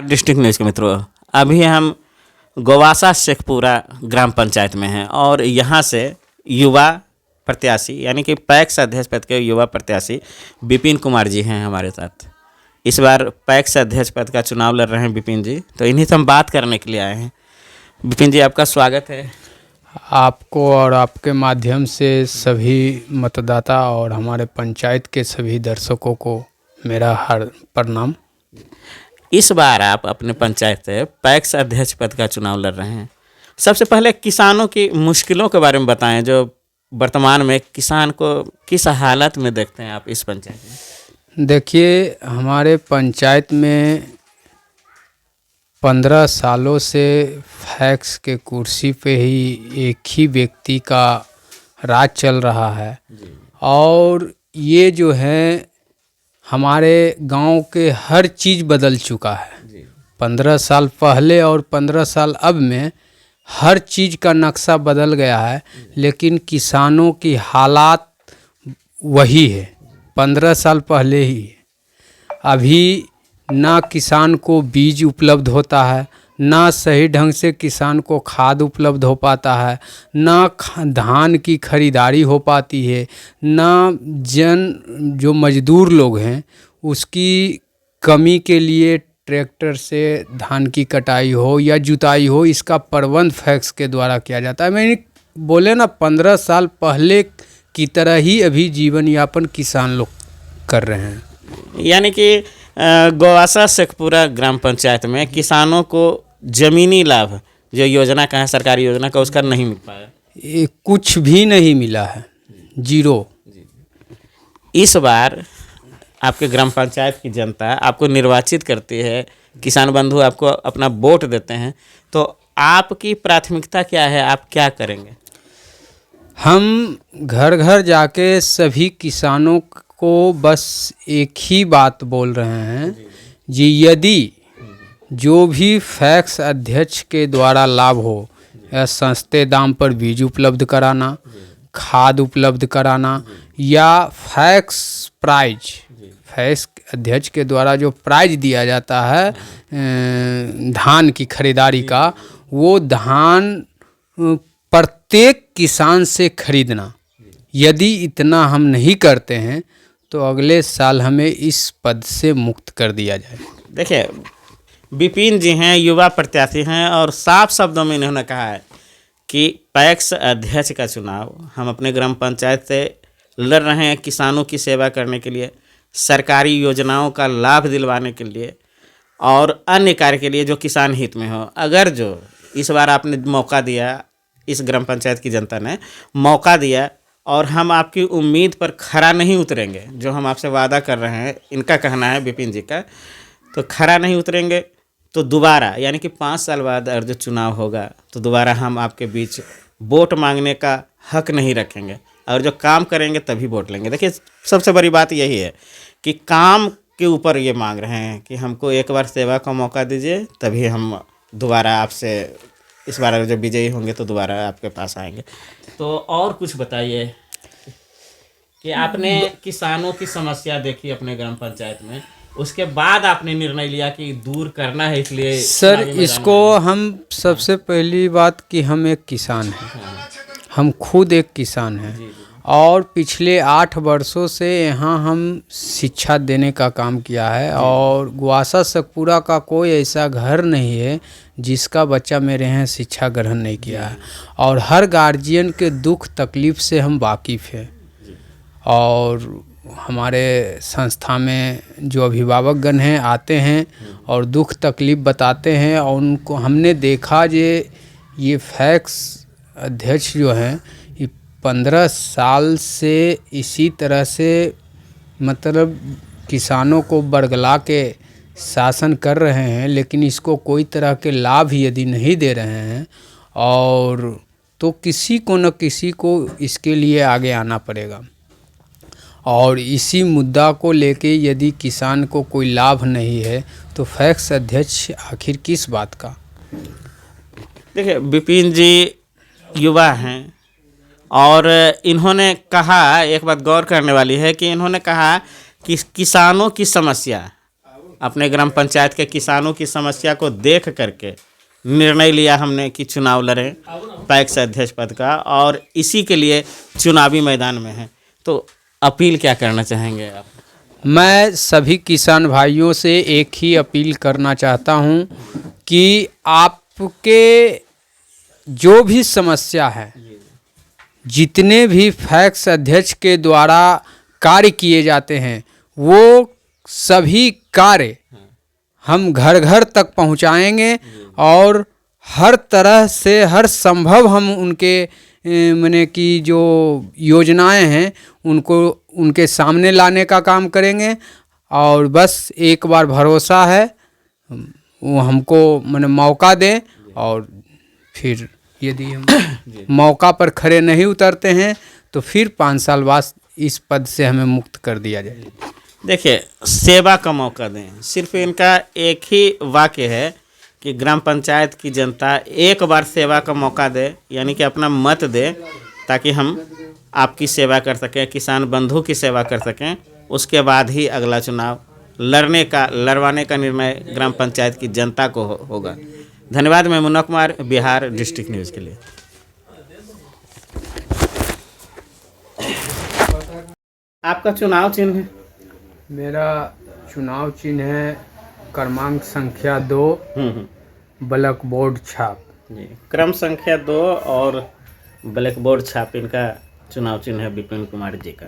District news के मित्रों, अभी हम गोवासा शेखपुरा ग्राम पंचायत में हैं और यहाँ से युवा प्रत्याशी यानी कि पैक्स अध्यक्ष पद के युवा प्रत्याशी विपिन कुमार जी हैं हमारे साथ। इस बार पैक्स अध्यक्ष पद का चुनाव लड़ रहे हैं विपिन जी, तो इन्हीं से हम बात करने के लिए आए हैं। विपिन जी, आपका स्वागत है। आपको और आपके माध्यम से सभी मतदाता और हमारे पंचायत के सभी दर्शकों को मेरा हर प्रणाम। इस बार आप अपने पंचायत से पैक्स अध्यक्ष पद का चुनाव लड़ रहे हैं। सबसे पहले किसानों की मुश्किलों के बारे में बताएं, जो वर्तमान में किसान को किस हालत में देखते हैं आप इस पंचायत में। देखिए, हमारे पंचायत में 15 सालों से फैक्स के कुर्सी पे ही एक ही व्यक्ति का राज चल रहा है और ये जो है हमारे गांव के हर चीज़ बदल चुका है। 15 साल पहले और 15 साल अब में हर चीज़ का नक्शा बदल गया है, लेकिन किसानों की हालात वही है 15 साल पहले ही। अभी ना किसान को बीज उपलब्ध होता है, ना सही ढंग से किसान को खाद उपलब्ध हो पाता है, ना धान की खरीदारी हो पाती है, ना जो मजदूर लोग हैं उसकी कमी के लिए ट्रैक्टर से धान की कटाई हो या जुताई हो, इसका प्रबंध फैक्स के द्वारा किया जाता है। मैंने बोले ना 15 साल पहले की तरह ही अभी जीवन यापन किसान लोग कर रहे हैं। यानी कि गोवासा शेखपुरा ग्राम पंचायत में किसानों को ज़मीनी लाभ जो योजना का है, सरकारी योजना का, उसका नहीं मिल पाया। ये कुछ भी नहीं मिला है, जीरो। इस बार आपके ग्राम पंचायत की जनता आपको निर्वाचित करती है, किसान बंधु आपको अपना वोट देते हैं, तो आपकी प्राथमिकता क्या है, आप क्या करेंगे? हम घर घर जाके सभी किसानों को बस एक ही बात बोल रहे हैं जी, यदि जो भी फैक्स अध्यक्ष के द्वारा लाभ हो या सस्ते दाम पर बीज उपलब्ध कराना, खाद उपलब्ध कराना या फैक्स अध्यक्ष के द्वारा जो प्राइज दिया जाता है धान की खरीदारी का, वो धान प्रत्येक किसान से खरीदना। यदि इतना हम नहीं करते हैं तो अगले साल हमें इस पद से मुक्त कर दिया जाए। देखिए, विपिन जी हैं, युवा प्रत्याशी हैं और साफ शब्दों में इन्होंने कहा है कि पैक्स अध्यक्ष का चुनाव हम अपने ग्राम पंचायत से लड़ रहे हैं किसानों की सेवा करने के लिए, सरकारी योजनाओं का लाभ दिलवाने के लिए और अन्य कार्य के लिए जो किसान हित में हो। अगर जो इस बार आपने मौका दिया, इस ग्राम पंचायत की जनता ने मौका दिया और हम आपकी उम्मीद पर खरा नहीं उतरेंगे, जो हम आपसे वादा कर रहे हैं, इनका कहना है विपिन जी का, तो खरा नहीं उतरेंगे तो दोबारा यानी कि 5 साल बाद अगर जो चुनाव होगा तो दोबारा हम आपके बीच वोट मांगने का हक नहीं रखेंगे और जो काम करेंगे तभी वोट लेंगे। देखिए, सबसे बड़ी बात यही है कि काम के ऊपर ये मांग रहे हैं कि हमको एक बार सेवा का मौका दीजिए, तभी हम दोबारा आपसे इस बार अगर जब विजयी होंगे तो दोबारा आपके पास आएंगे। तो और कुछ बताइए कि आपने किसानों की समस्या देखी अपने ग्राम पंचायत में, उसके बाद आपने निर्णय लिया कि दूर करना है, इसलिए सर इसको हम सबसे पहली बात कि हम एक किसान हैं, हम खुद एक किसान हैं और पिछले 8 वर्षों से यहाँ हम शिक्षा देने का काम किया है और गोवासा शेखपुरा का कोई ऐसा घर नहीं है जिसका बच्चा मेरे यहाँ शिक्षा ग्रहण नहीं किया है और हर गार्जियन के दुख तकलीफ़ से हम वाकिफ़ हैं। और हमारे संस्था में जो अभिभावकगण हैं आते हैं और दुख तकलीफ़ बताते हैं और उनको हमने देखा ये फैक्स अध्यक्ष जो हैं 15 साल से इसी तरह से मतलब किसानों को बरगला के शासन कर रहे हैं, लेकिन इसको कोई तरह के लाभ यदि नहीं दे रहे हैं और तो किसी को न किसी को इसके लिए आगे आना पड़ेगा। और इसी मुद्दा को लेके यदि किसान को कोई लाभ नहीं है तो फैक्स अध्यक्ष आखिर किस बात का। देखिए, विपिन जी युवा हैं और इन्होंने कहा, एक बात गौर करने वाली है कि इन्होंने कहा कि किसानों की समस्या अपने ग्राम पंचायत के किसानों की समस्या को देख करके निर्णय लिया हमने कि चुनाव लड़ें पैक्स अध्यक्ष पद का, और इसी के लिए चुनावी मैदान में हैं। तो अपील क्या करना चाहेंगे आप? मैं सभी किसान भाइयों से एक ही अपील करना चाहता हूं कि आपके जो भी समस्या है, जितने भी पैक्स अध्यक्ष के द्वारा कार्य किए जाते हैं, वो सभी कार्य हम घर घर तक पहुंचाएंगे और हर तरह से हर संभव हम उनके माने कि जो योजनाएं हैं उनको उनके सामने लाने का काम करेंगे। और बस एक बार भरोसा है, वो हमको माने मौका दें, और फिर यदि हम मौका पर खरे नहीं उतरते हैं तो फिर 5 साल बाद इस पद से हमें मुक्त कर दिया जाए। देखिए, सेवा का मौका दें, सिर्फ इनका एक ही वाक्य है कि ग्राम पंचायत की जनता एक बार सेवा का मौका दे, यानी कि अपना मत दे, ताकि हम आपकी सेवा कर सकें, किसान बंधु की सेवा कर सकें। उसके बाद ही अगला चुनाव लड़वाने का निर्णय ग्राम पंचायत की जनता को होगा। धन्यवाद। मैं मुन्ना कुमार, बिहार डिस्ट्रिक्ट न्यूज़ के लिए। आपका चुनाव चिन्ह है? मेरा चुनाव चिन्ह है क्रमांक संख्या 2, ब्लैक बोर्ड छाप। जी, क्रम संख्या 2 और ब्लैक बोर्ड छाप इनका चुनाव चिन्ह है विपिन कुमार जी का।